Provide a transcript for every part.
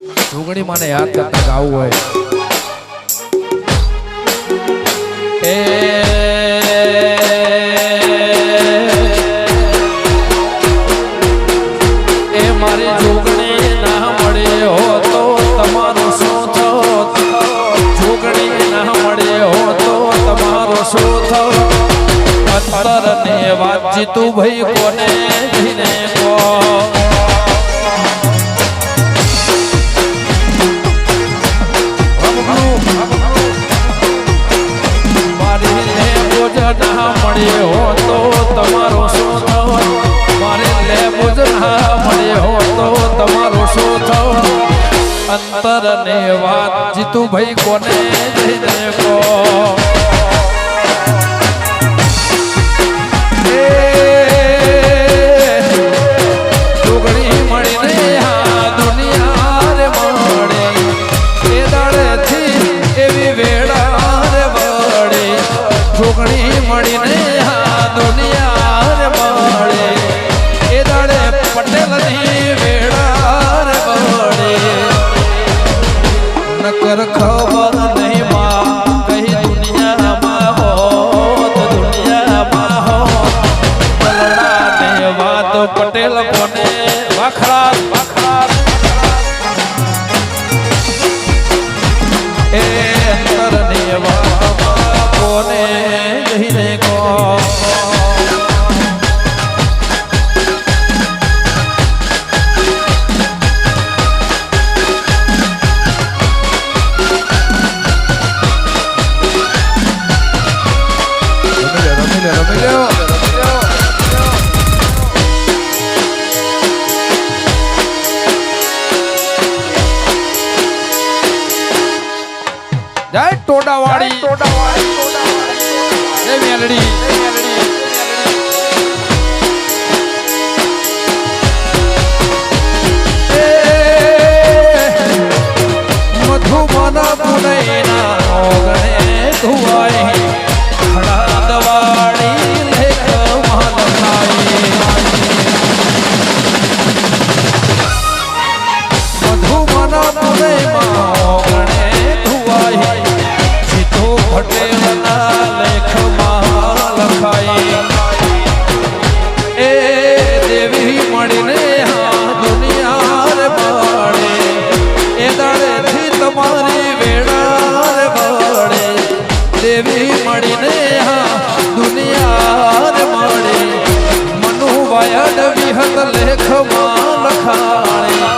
જોગણી માને યાદ કરતા ગાવું હોય એ મારી જોગણી ના મળે હો તો તમારો શું થત જોગણી ના મળે હો તો તમારો શું થત અંતર ને વાતચીતું ભાઈ કોને જઈને કો ના મળે હો તો તમારો શું થયો મારે લેબુજ ના મળે હો તો તમારો શું થયો અંતર ને વાત જીતું ભાઈ કોને જઈને કો જોગણી મળીને આ દુનિયા રે મળે એ દાડેથી એવી વેળા રે વળે જોગણી મળીને આ દુનિયા રે મળે એ દાડે પટેલની વેળા રે વળે નકર ખબર નહીં માં કઈ દુનિયામાં હોત દુનિયામાં હોત પલડા ને વાત પટેલ કોને વાખરા એ અંતર ને વાત કોને જઈને કો જય ટોડાવાળી જય મેલડી મધુમના પુનૈના ઓગણે ધુવાય ખડા દવાડી લેખ મહાલખાઈ મધુમના પુનૈમાં ઓગણે ધુવાય જીતો પટેલના લેખમાં લખાઈ એ દેવી મળીને હા દુનિયા રે મળે એ દાડેથી તમારી વેળા રે મળે દેવી મળીને હા દુનિયા રે મળે મનુ વાયડ વિહત લેખમાં લખાણે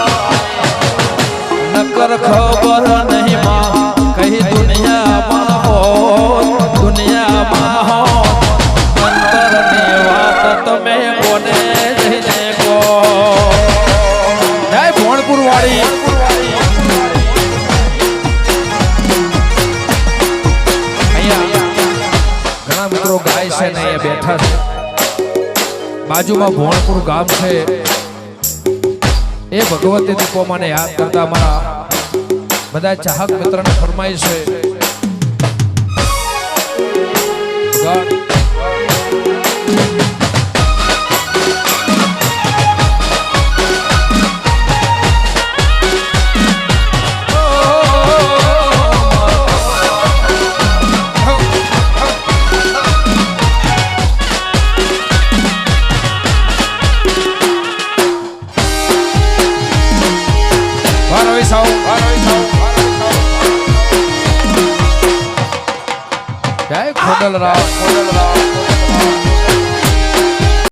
નકર ખબર નહીં માં કઈ દુનિયામાં હોત દુનિયામાં હોત અંતરની વાત તમે કોને જઈને કો જય ભોણપુર વાળી ઘણા મિત્રો ગાય છે ને અહીંયા બેઠા છે બાજુમાં ભોણપુર ગામ છે એ ભગવતી દીપોમાને યાદ કરતા અમારા બધા ચાહક મિત્રોને ફરમાઈશ છે જય ખોડલરાવ